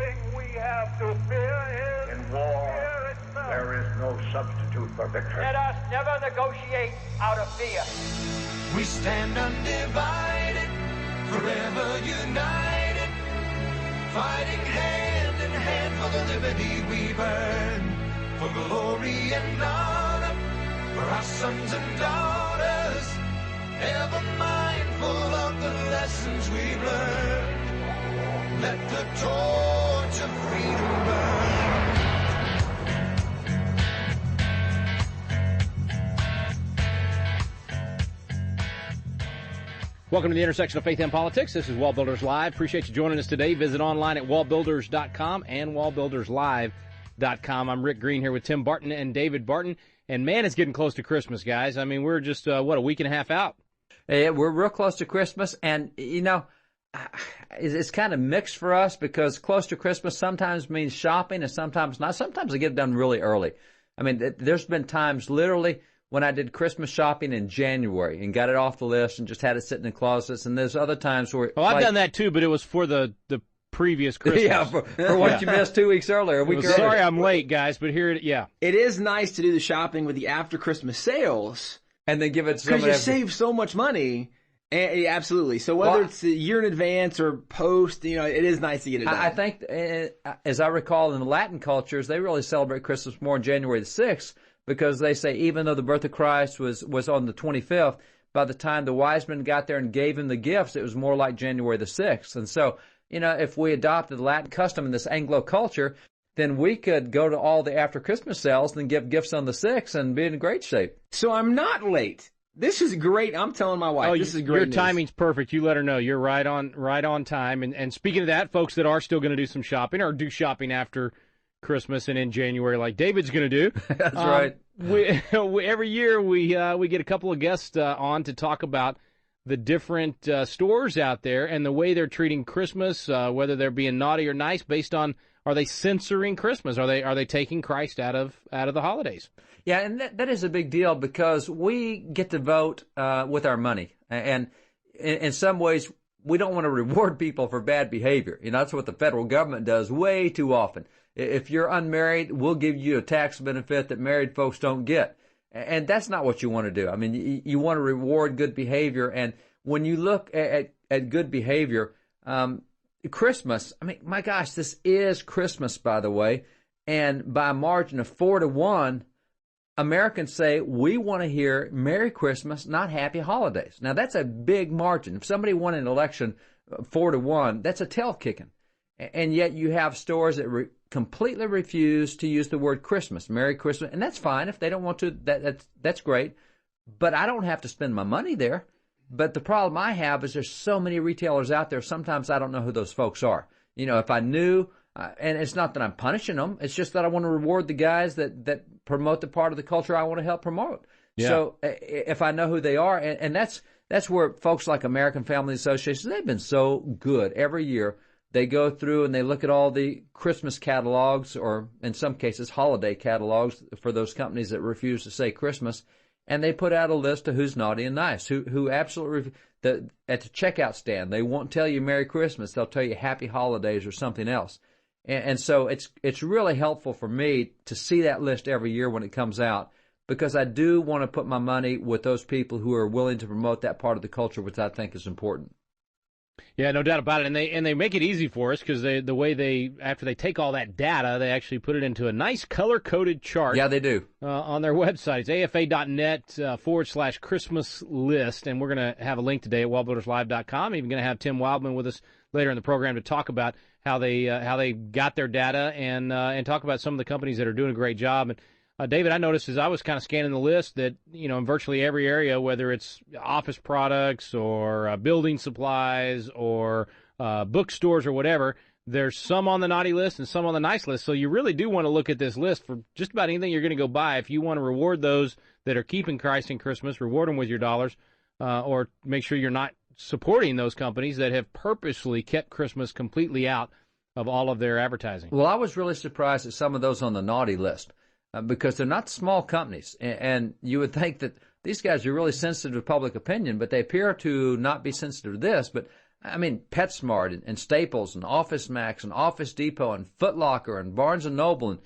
thing we have to fear is in war. fear itself. There is no substitute for victory. Let us never negotiate out of fear. We stand undivided, forever united, fighting hand in hand for the liberty we've earned, for glory and honor, for our sons and daughters, ever mindful of the lessons we've learned. Let the torch of freedom burn. Welcome to the intersection of faith and politics. This is WallBuilders Live. Appreciate you joining us today. Visit online at wallbuilders.com and wallbuilderslive.com. I'm Rick Green here with Tim Barton and David Barton. And man, it's getting close to Christmas, guys. I mean, we're just, a week and a half out. Yeah, we're real close to Christmas. And, you know, it's kind of mixed for us because close to Christmas sometimes means shopping and sometimes not. Sometimes I get it done really early. I mean, there's been times literally when I did Christmas shopping in January and got it off the list and just had it sitting in closets. And there's other times where... Oh, I've done that too, but it was for the previous Christmas. Yeah, for what you missed 2 weeks earlier, a week earlier. Sorry I'm late, guys, but here, yeah. It is nice to do the shopping with the after-Christmas sales. And then give it to because somebody. you save so much money. And, yeah, absolutely. So whether it's a year in advance or post, you know, it is nice to get it done. I think, as I recall, in the Latin cultures, they really celebrate Christmas more on January the 6th because they say even though the birth of Christ was on the 25th, by the time the wise men got there and gave him the gifts, it was more like January the 6th. And so, you know, if we adopted the Latin custom in this Anglo culture, then we could go to all the after-Christmas sales and give gifts on the 6th and be in great shape. So I'm not late. This is great. I'm telling my wife, this is great Your news. timing's perfect. You let her know. You're right on time. And speaking of that, folks that are still going to do some shopping or do shopping after Christmas and in January like David's going to do. That's right. Every year we get a couple of guests on to talk about the different stores out there and the way they're treating Christmas, whether they're being naughty or nice based on, are they censoring Christmas? Are they taking Christ out of the holidays? Yeah, and that is a big deal because we get to vote with our money. And in some ways, we don't want to reward people for bad behavior. You know, that's what the federal government does way too often. If you're unmarried, we'll give you a tax benefit that married folks don't get. And that's not what you want to do. I mean, you want to reward good behavior. And when you look at good behavior, Christmas, I mean, my gosh, this is Christmas, by the way. And by a margin of 4-1, Americans say, we want to hear Merry Christmas, not Happy Holidays. Now, that's a big margin. If somebody won an election 4-1, that's a tail kicking. And yet you have stores that completely refuse to use the word Christmas, Merry Christmas. And that's fine. If they don't want to, that's great. But I don't have to spend my money there. But the problem I have is there's so many retailers out there, sometimes I don't know who those folks are. You know, if I knew, and it's not that I'm punishing them, it's just that I want to reward the guys that promote the part of the culture I want to help promote. Yeah. So if I know who they are, and that's where folks like American Family Association, they've been so good every year. They go through and they look at all the Christmas catalogs, or in some cases holiday catalogs for those companies that refuse to say Christmas, and they put out a list of who's naughty and nice, who absolutely, at the checkout stand, they won't tell you Merry Christmas, they'll tell you Happy Holidays or something else. And so it's really helpful for me to see that list every year when it comes out, because I do want to put my money with those people who are willing to promote that part of the culture, which I think is important. Yeah, no doubt about it. And they make it easy for us because the way after they take all that data, they actually put it into a nice color-coded chart. Yeah, they do. On their website. It's afa.net/Christmas list. And we're going to have a link today at wallbuilderslive.com. Even going to have Tim Wildmon with us later in the program to talk about how they got their data and talk about some of the companies that are doing a great job. And David, I noticed as I was kind of scanning the list that, you know, in virtually every area, whether it's office products or building supplies or bookstores or whatever, there's some on the naughty list and some on the nice list. So you really do want to look at this list for just about anything you're going to go buy. If you want to reward those that are keeping Christ in Christmas, reward them with your dollars, or make sure you're not supporting those companies that have purposely kept Christmas completely out of all of their advertising. Well, I was really surprised at some of those on the naughty list. Because they're not small companies, and you would think that these guys are really sensitive to public opinion, but they appear to not be sensitive to this. But I mean, PetSmart and Staples and Office Max and Office Depot and Foot Locker and Barnes and Noble and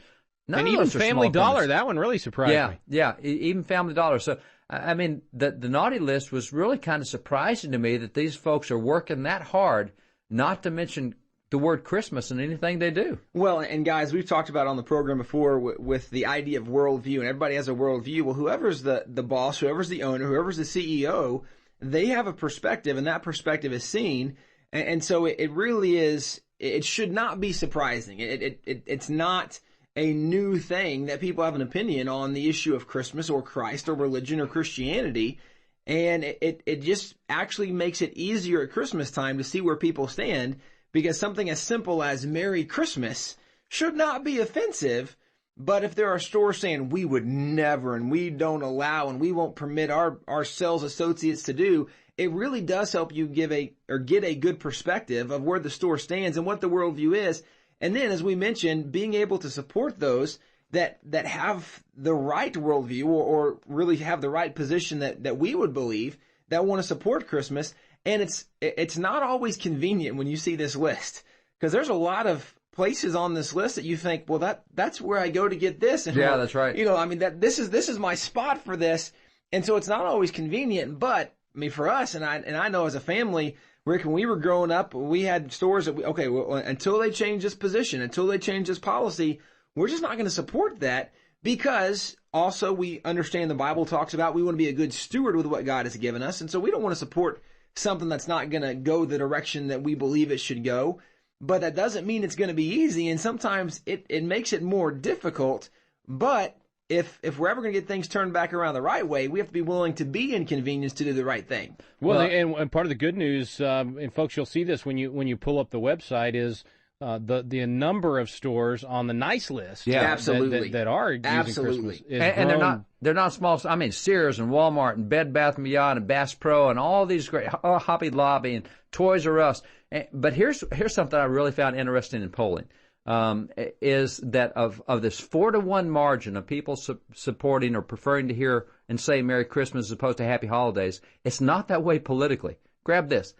even Family Dollar. That one really surprised me. Yeah, even Family Dollar. So, I mean, the naughty list was really kind of surprising to me that these folks are working that hard, not to mention the word Christmas in anything they do. Well, and guys, we've talked about on the program before with the idea of worldview, and everybody has a worldview. Well, whoever's the boss, whoever's the owner, whoever's the CEO, they have a perspective, and that perspective is seen. And so it really is, it should not be surprising. It's not a new thing that people have an opinion on the issue of Christmas or Christ or religion or Christianity. And it just actually makes it easier at Christmas time to see where people stand, because something as simple as Merry Christmas should not be offensive. But if there are stores saying we would never and we don't allow and we won't permit our sales associates to do, it really does help you get a good perspective of where the store stands and what the worldview is. And then, as we mentioned, being able to support those that have the right worldview or really have the right position that we would believe, that want to support Christmas. And it's not always convenient when you see this list, because there's a lot of places on this list that you think, well, that's where I go to get this. And yeah, that's right. You know, I mean, this is my spot for this. And so it's not always convenient, but I mean, for us, and I know as a family, Rick, when we were growing up, we had stores that until they change this position, until they change this policy, we're just not going to support that, because also we understand the Bible talks about we want to be a good steward with what God has given us. And so we don't want to support something that's not going to go the direction that we believe it should go. But that doesn't mean it's going to be easy. And sometimes it makes it more difficult. But if we're ever going to get things turned back around the right way, we have to be willing to be inconvenienced to do the right thing. Well, and part of the good news, and folks, you'll see this when you pull up the website, is the number of stores on the nice list. Yeah, absolutely. That are using Christmas. And they're not small. I mean, Sears and Walmart and Bed Bath & Beyond and Bass Pro and all these great Hobby Lobby and Toys R Us. But here's something I really found interesting in polling. Is that of this 4-to-1 margin of people supporting or preferring to hear and say Merry Christmas as opposed to Happy Holidays, it's not that way politically. Grab this.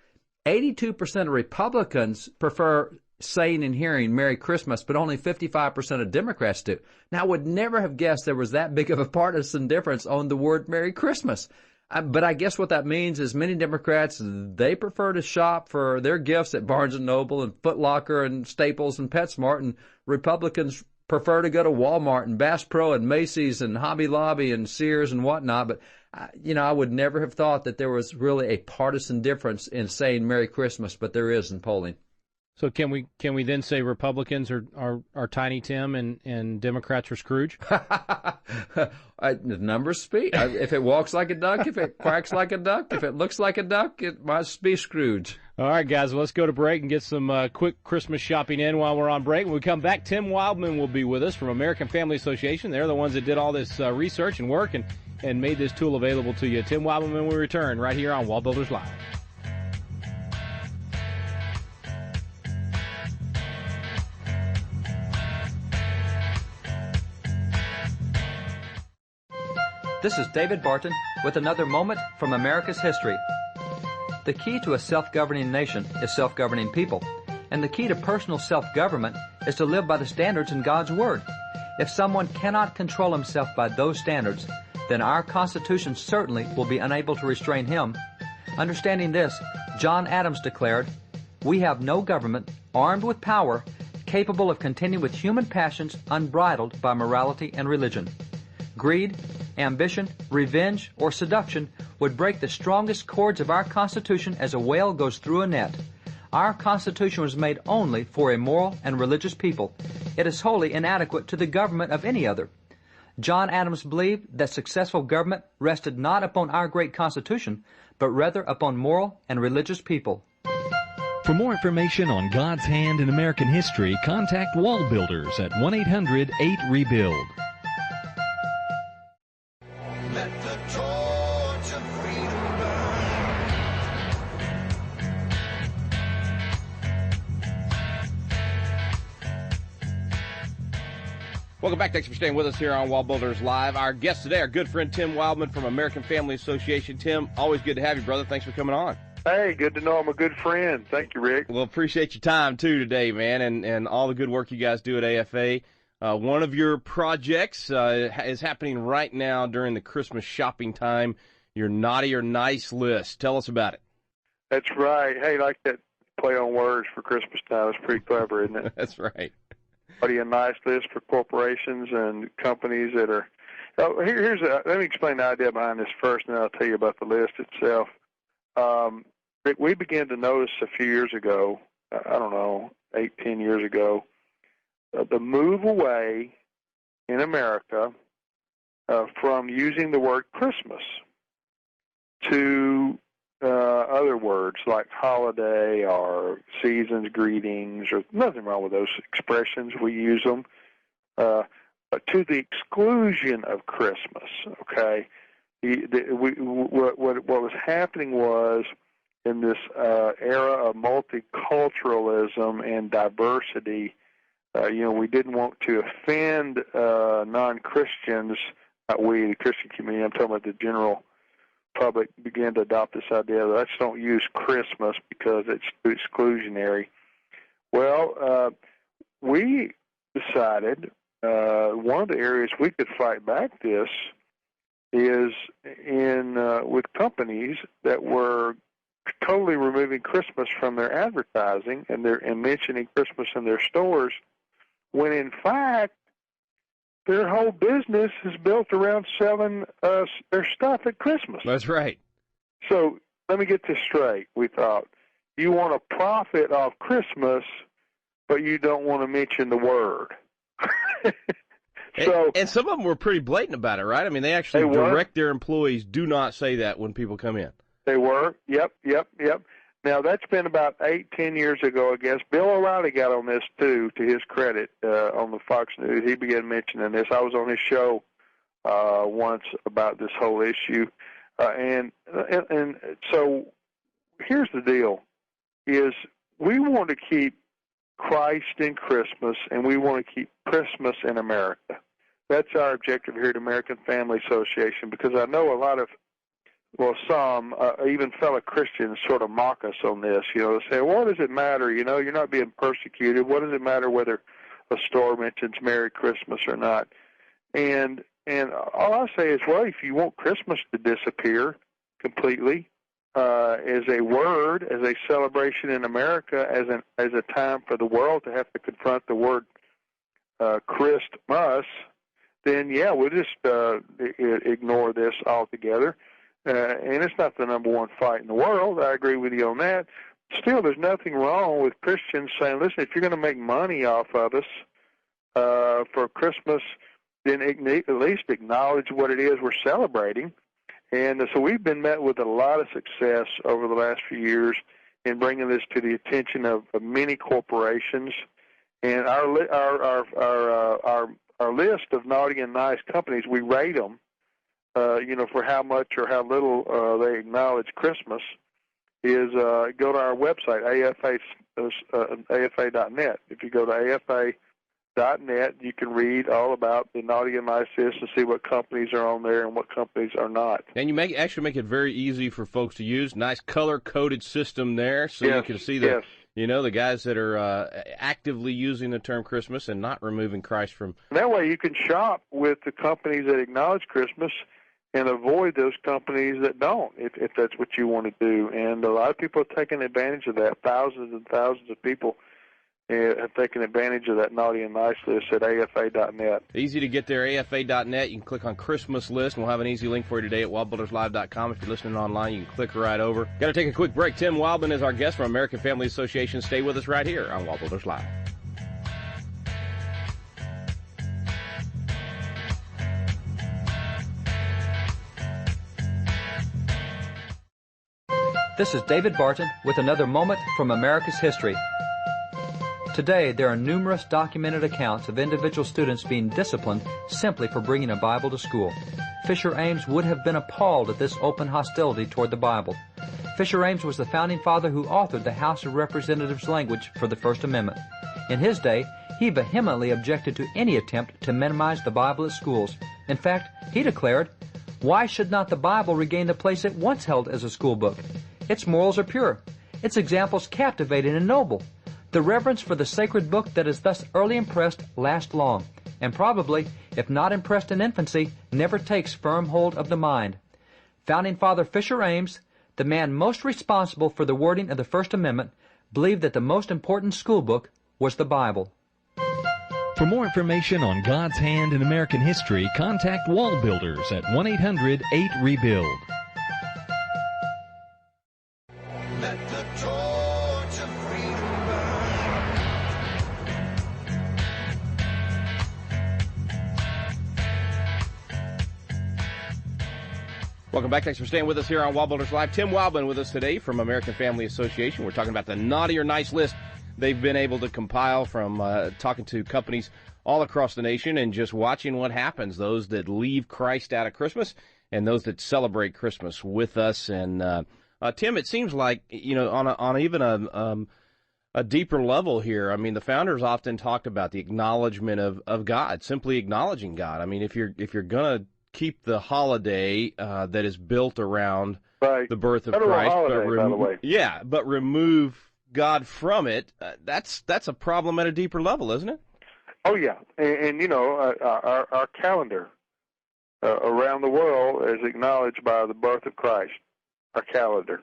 82% of Republicans prefer saying and hearing Merry Christmas, but only 55% of Democrats do. Now, I would never have guessed there was that big of a partisan difference on the word Merry Christmas. But I guess what that means is many Democrats, they prefer to shop for their gifts at Barnes & Noble and Foot Locker and Staples and PetSmart, and Republicans prefer to go to Walmart and Bass Pro and Macy's and Hobby Lobby and Sears and whatnot. But, I would never have thought that there was really a partisan difference in saying Merry Christmas, but there is in polling. So can we then say Republicans are Tiny Tim and Democrats are Scrooge? The numbers speak. If it walks like a duck, if it quacks like a duck, if it looks like a duck, it must be Scrooge. All right, guys, well, let's go to break and get some quick Christmas shopping in while we're on break. When we come back, Tim Wildmon will be with us from American Family Association. They're the ones that did all this research and work and made this tool available to you. Tim Wildmon when we return right here on WallBuilders Live. This is David Barton with another moment from America's history. The key to a self-governing nation is self-governing people, and the key to personal self-government is to live by the standards in God's Word. If someone cannot control himself by those standards, then our Constitution certainly will be unable to restrain him. Understanding this, John Adams declared, "We have no government armed with power capable of contending with human passions unbridled by morality and religion. Greed, ambition, revenge, or seduction would break the strongest cords of our Constitution as a whale goes through a net. Our Constitution was made only for a moral and religious people. It is wholly inadequate to the government of any other." John Adams believed that successful government rested not upon our great Constitution, but rather upon moral and religious people. For more information on God's hand in American history, contact WallBuilders at 1-800-8-REBUILD. Let the torch of freedom burn. Welcome back. Thanks for staying with us here on WallBuilders Live. Our guest today, our good friend Tim Wildmon from American Family Association. Tim, always good to have you, brother. Thanks for coming on. Hey, good to know I'm a good friend. Thank you, Rick. Well, appreciate your time, too, today, man, and all the good work you guys do at AFA. One of your projects is happening right now during the Christmas shopping time, your Naughty or Nice list. Tell us about it. That's right. Hey, like that play on words for Christmas time. It's pretty clever, isn't it? That's right. Naughty and Nice list for corporations and companies that are. Oh, let me explain the idea behind this first, and then I'll tell you about the list itself. Rick, we began to notice a few years ago, I don't know, 8-10 years ago, the move away in America from using the word Christmas to other words like holiday or season's greetings, or nothing wrong with those expressions. We use them, but to the exclusion of Christmas. Okay, what was happening was, in this era of multiculturalism and diversity, we didn't want to offend non-Christians. Not we, the Christian community. I'm talking about the general public began to adopt this idea that let's don't use Christmas because it's too exclusionary. Well, we decided one of the areas we could fight back this is in with companies that were totally removing Christmas from their advertising and mentioning Christmas in their stores, when in fact their whole business is built around selling their stuff at Christmas. That's right. So let me get this straight. We thought, you want to profit off Christmas, but you don't want to mention the word. And some of them were pretty blatant about it, right? I mean, they actually direct their employees, do not say that when people come in. They were. Yep. Now, that's been about 8-10 years ago, I guess. Bill O'Reilly got on this, too, to his credit, on the Fox News. He began mentioning this. I was on his show once about this whole issue. And so here's the deal, is we want to keep Christ in Christmas, and we want to keep Christmas in America. That's our objective here at American Family Association, because I know a lot of, some, even fellow Christians sort of mock us on this. They say, what does it matter? You're not being persecuted. What does it matter whether a store mentions Merry Christmas or not? And all I say is, well, if you want Christmas to disappear completely as a word, as a celebration in America, as a time for the world to have to confront the word Christmas, then, yeah, we'll just ignore this altogether. And it's not the number one fight in the world. I agree with you on that. Still, there's nothing wrong with Christians saying, listen, if you're going to make money off of us for Christmas, then at least acknowledge what it is we're celebrating. And so we've been met with a lot of success over the last few years in bringing this to the attention of many corporations. And our list of naughty and nice companies, we rate them, for how much or how little they acknowledge Christmas, is go to our website, afa.net. If you go to afa.net, you can read all about the naughty and nice list and see what companies are on there and what companies are not. And you actually make it very easy for folks to use. Nice color-coded system there, so you can see the the guys that are actively using the term Christmas and not removing Christ from. That way you can shop with the companies that acknowledge Christmas and avoid those companies that don't, if that's what you want to do. And a lot of people have taken advantage of that. Thousands and thousands of people have taken advantage of that naughty and nice list at afa.net. Easy to get there, afa.net. You can click on Christmas list, and we'll have an easy link for you today at wallbuilderslive.com. If you're listening online, you can click right over. Got to take a quick break. Tim Wildmon is our guest from American Family Association. Stay with us right here on WallBuilders Live. This is David Barton with another moment from America's history. Today, there are numerous documented accounts of individual students being disciplined simply for bringing a Bible to school. Fisher Ames would have been appalled at this open hostility toward the Bible. Fisher Ames was the founding father who authored the House of Representatives language for the First Amendment. In his day, he vehemently objected to any attempt to minimize the Bible at schools. In fact, he declared, "Why should not the Bible regain the place it once held as a school book? Its morals are pure. Its examples captivating and noble. The reverence for the sacred book that is thus early impressed lasts long, and probably, if not impressed in infancy, never takes firm hold of the mind. Founding Father Fisher Ames, the man most responsible for the wording of the First Amendment, believed that the most important school book was the Bible. For more information on God's hand in American history, contact WallBuilders at 1-800-8REBUILD. Let the torch of freedom burn. Welcome back. Thanks for staying with us here on WallBuilders Live. Tim Wildmon with us today from American Family Association. We're talking about the naughty or nice list they've been able to compile from talking to companies all across the nation and just watching what happens. Those that leave Christ out of Christmas and those that celebrate Christmas with us. And Tim, it seems like, you know, on even a deeper level here, I mean, the founders often talked about the acknowledgement of God, simply acknowledging God. I mean, if you're going to keep the holiday that is built around the birth of Christ, holiday, by the way. Yeah, but remove God from it, that's a problem at a deeper level, isn't it? Oh, yeah. And you know, our calendar around the world is acknowledged by the birth of Christ, our calendar.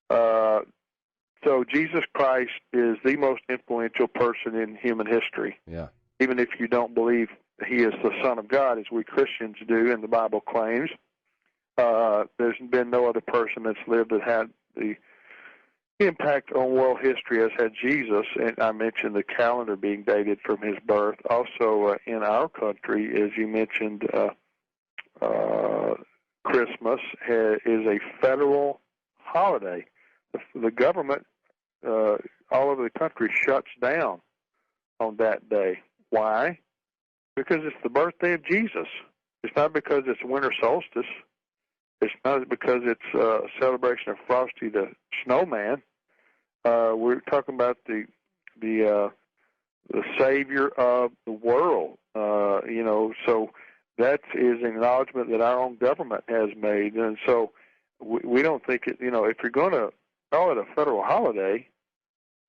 So Jesus Christ is the most influential person in human history. Yeah. Even if you don't believe he is the Son of God, as we Christians do, and the Bible claims, there's been no other person that's lived that had the impact on world history as had Jesus. And I mentioned the calendar being dated from his birth. Also, in our country, as you mentioned, Christmas is a federal holiday. The government all over the country shuts down on that day. Why? Because it's the birthday of Jesus. It's not because it's winter solstice. It's not because it's a celebration of Frosty the Snowman. We're talking about the Savior of the world. You know, so that is an acknowledgement that our own government has made, and so we don't think it. You know, if you're going to call it a federal holiday,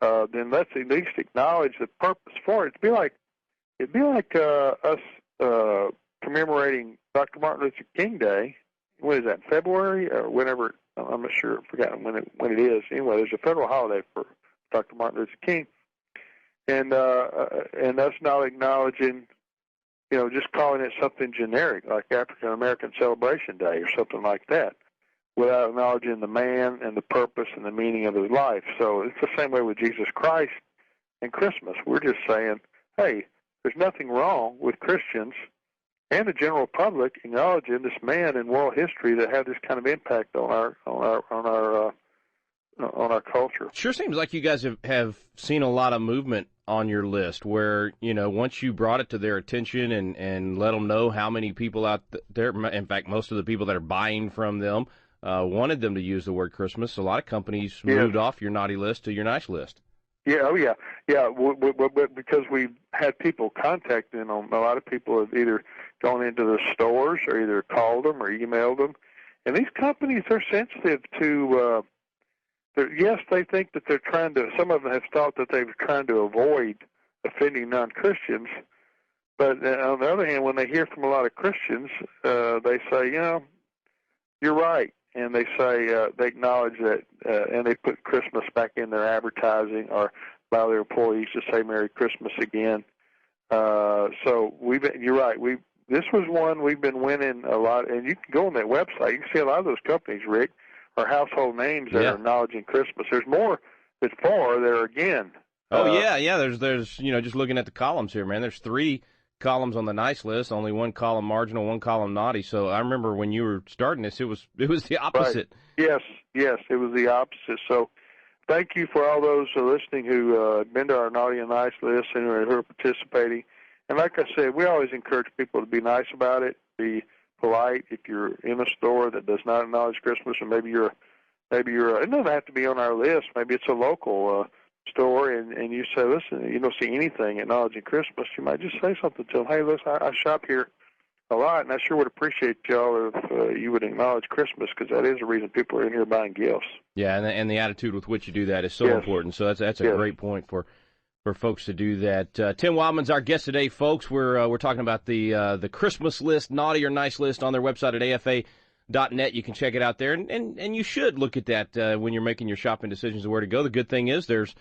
then let's at least acknowledge the purpose for it. It'd be like us commemorating Dr. Martin Luther King Day. When is that? February or whenever? I'm not sure. I've forgotten when it is. Anyway, there's a federal holiday for Dr. Martin Luther King, and us not acknowledging, you know, just calling it something generic like African American Celebration Day or something like that, without acknowledging the man and the purpose and the meaning of his life. So it's the same way with Jesus Christ and Christmas. We're just saying, hey, there's nothing wrong with Christians and the general public acknowledging this man in world history that had this kind of impact on our culture. Sure seems like you guys have seen a lot of movement on your list where, you know, once you brought it to their attention and let them know how many people out there, in fact, most of the people that are buying from them wanted them to use the word Christmas, a lot of companies moved off your naughty list to your nice list. Yeah, oh yeah, yeah. Because we've had people contacting them. A lot of people have either gone into the stores or either called them or emailed them. And these companies are sensitive to. Yes, they think that they're trying to. Some of them have thought that they were trying to avoid offending non-Christians. But on the other hand, when they hear from a lot of Christians, they say, you know, you're right. And they say they acknowledge that, and they put Christmas back in their advertising or allow their employees to say Merry Christmas again. So you're right. This was one we've been winning a lot, and you can go on that website. You can see a lot of those companies, Rick, are household names that are acknowledging Christmas. There's more that's for there again. There's you know, just looking at the columns here, man. There's 3 columns on the nice list, only 1 column marginal, 1 column naughty. So I remember when you were starting this, it was the opposite. Right. Yes, it was the opposite. So thank you for all those listening who have been to our naughty and nice list and who are participating. And like I said, we always encourage people to be nice about it, be polite. If you're in a store that does not acknowledge Christmas, or maybe you're it doesn't have to be on our list. Maybe it's a local store, and you say, listen, you don't see anything acknowledging Christmas. You might just say something to them. Hey, listen, I shop here a lot, and I sure would appreciate y'all if you would acknowledge Christmas, because that is the reason people are in here buying gifts. Yeah, and the attitude with which you do that is so important. So that's a great point for folks to do that. Tim Wildmon's our guest today, folks. We're talking about the Christmas list, naughty or nice list, on their website at afa.net. You can check it out there, and you should look at that when you're making your shopping decisions of where to go. The good thing is there's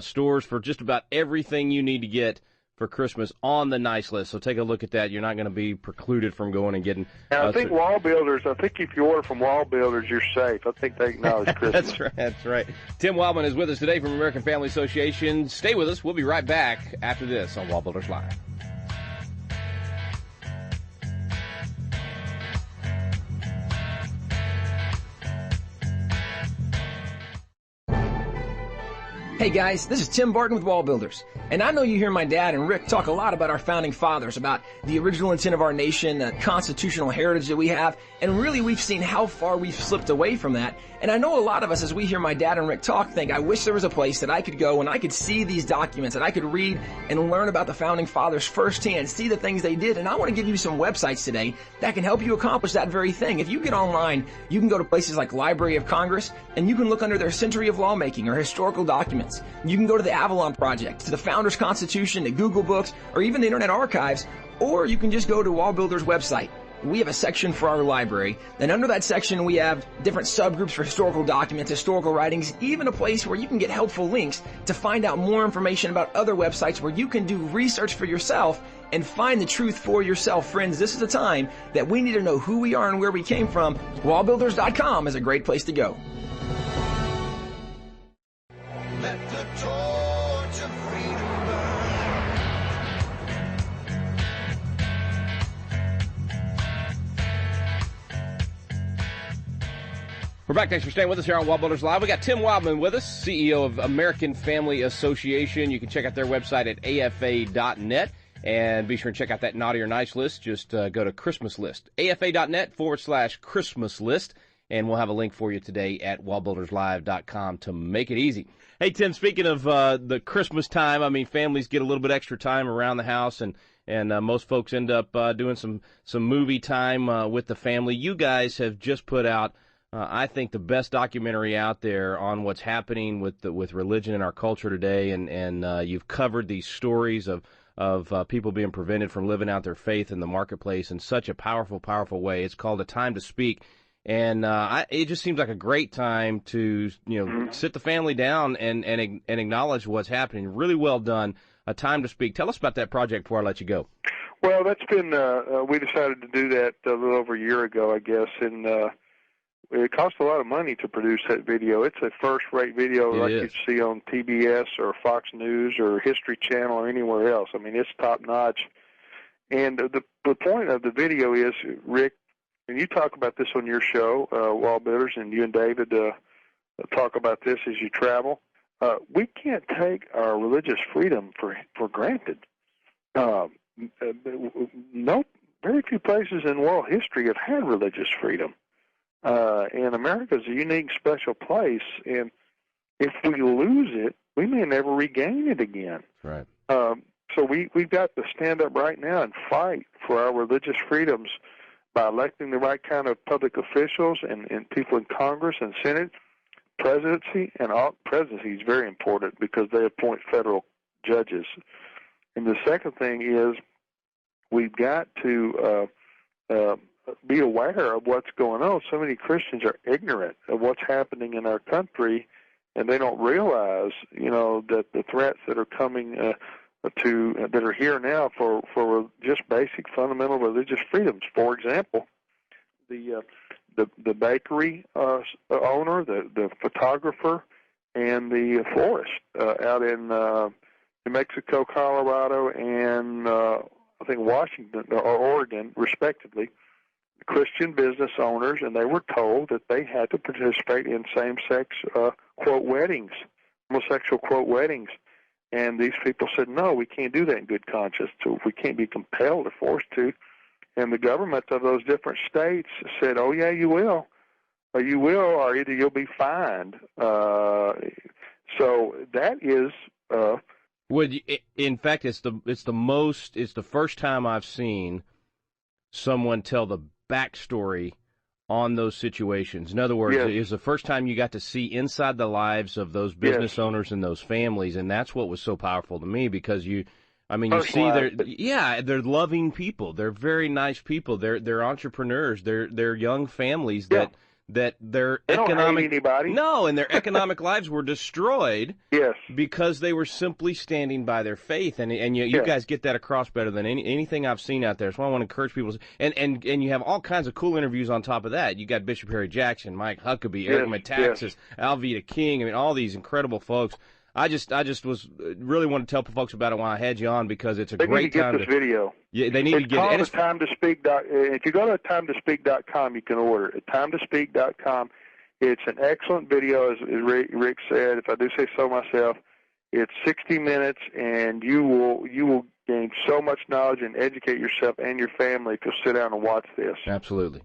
stores for just about everything you need to get for Christmas on the nice list. So take a look at that. You're not going to be precluded from going and getting. I think WallBuilders. I think if you order from WallBuilders, you're safe. I think they acknowledge Christmas. That's right. Tim Wildmon is with us today from American Family Association. Stay with us. We'll be right back after this on WallBuilders Live. Hey guys, this is Tim Barton with WallBuilders, and I know you hear my dad and Rick talk a lot about our founding fathers, about the original intent of our nation, the constitutional heritage that we have, and really we've seen how far we've slipped away from that. And I know a lot of us, as we hear my dad and Rick talk, think, I wish there was a place that I could go and I could see these documents, that I could read and learn about the founding fathers firsthand, see the things they did. And I want to give you some websites today that can help you accomplish that very thing. If you get online, you can go to places like Library of Congress, and you can look under their Century of Lawmaking or historical documents. You can go to the Avalon Project, to the Founders Constitution, to Google Books, or even the Internet Archives, or you can just go to WallBuilders' website. We have a section for our library, and under that section we have different subgroups for historical documents, historical writings, even a place where you can get helpful links to find out more information about other websites where you can do research for yourself and find the truth for yourself. Friends, this is a time that we need to know who we are and where we came from. WallBuilders.com is a great place to go. Let the torch of freedom burn. We're back. Thanks for staying with us here on WallBuilders Live. We got Tim Wildmon with us, CEO of American Family Association. You can check out their website at afa.net. And be sure and check out that naughty or nice list. Just go to Christmas list, afa.net/Christmas list. And we'll have a link for you today at wallbuilderslive.com to make it easy. Hey, Tim, speaking of the Christmas time, I mean, families get a little bit extra time around the house, and most folks end up doing some movie time with the family. You guys have just put out, I think, the best documentary out there on what's happening with religion in our culture today, and you've covered these stories of people being prevented from living out their faith in the marketplace in such a powerful, powerful way. It's called A Time to Speak. And it just seems like a great time to, sit the family down and acknowledge what's happening. Really well done. A Time to Speak. Tell us about that project before I let you go. Well, that's been, we decided to do that a little over a year ago, I guess, and it cost a lot of money to produce that video. It's a first-rate video you'd see on TBS or Fox News or History Channel or anywhere else. I mean, it's top-notch. And the point of the video is, Rick, and you talk about this on your show, WallBuilders, and you and David talk about this as you travel. We can't take our religious freedom for granted. Very few places in world history have had religious freedom. And America is a unique, special place. And if we lose it, we may never regain it again. Right. So we've got to stand up right now and fight for our religious freedoms by electing the right kind of public officials and people in Congress and Senate, presidency, and presidency is very important because they appoint federal judges. And the second thing is we've got to be aware of what's going on. So many Christians are ignorant of what's happening in our country, and they don't realize, that the threats that are coming that are here now for just basic fundamental religious freedoms. For example, the bakery owner, the photographer, and the florist out in New Mexico, Colorado, and I think Washington or Oregon, respectively, Christian business owners, and they were told that they had to participate in same-sex quote weddings, homosexual quote weddings. And these people said, no, we can't do that in good conscience. So we can't be compelled or forced to. And the government of those different states said, oh, yeah, you will. Or you will, or either you'll be fined. So that is... in fact, it's the first time I've seen someone tell the backstory on those situations. In other words, Yes. it was the first time you got to see inside the lives of those business Yes. owners and those families, and that's what was so powerful to me, because you see they're loving people. They're very nice people. They're entrepreneurs. They're young families that their They don't economic hate anybody. No, and their economic lives were destroyed. Yes. Because they were simply standing by their faith, and you guys get that across better than anything I've seen out there. So I want to encourage people, and you have all kinds of cool interviews on top of that. You got Bishop Harry Jackson, Mike Huckabee, Eric Metaxas, Alveda King. I mean, all these incredible folks. I just was really want to tell folks about it while I had you on, because it's a great time to get this video. Yeah, they need to get it. It's called If you go to timetospeak.com, you can order it. At timetospeak.com, it's an excellent video, as Rick said. If I do say so myself, it's 60 minutes, and you will gain so much knowledge and educate yourself and your family if you'll sit down and watch this. Absolutely.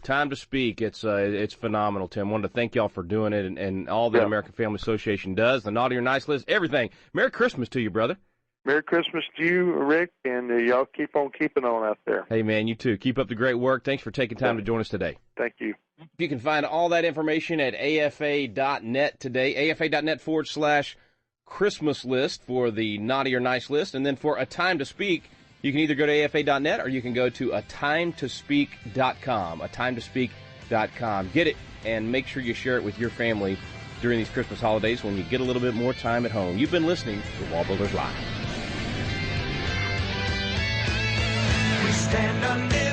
Time to Speak. It's phenomenal, Tim. I wanted to thank y'all for doing it, and all the American Family Association does, the Naughty or Nice list, everything. Merry Christmas to you, brother. Merry Christmas to you, Rick, and y'all keep on keeping on out there. Hey, man, you too. Keep up the great work. Thanks for taking time to join us today. Thank you. You can find all that information at afa.net today, afa.net/Christmas list for the Naughty or Nice list. And then for A Time to Speak, you can either go to afa.net or you can go to atimetospeak.com, atimetospeak.com. Get it and make sure you share it with your family during these Christmas holidays when you get a little bit more time at home. You've been listening to WallBuilders Live. We stand undivided.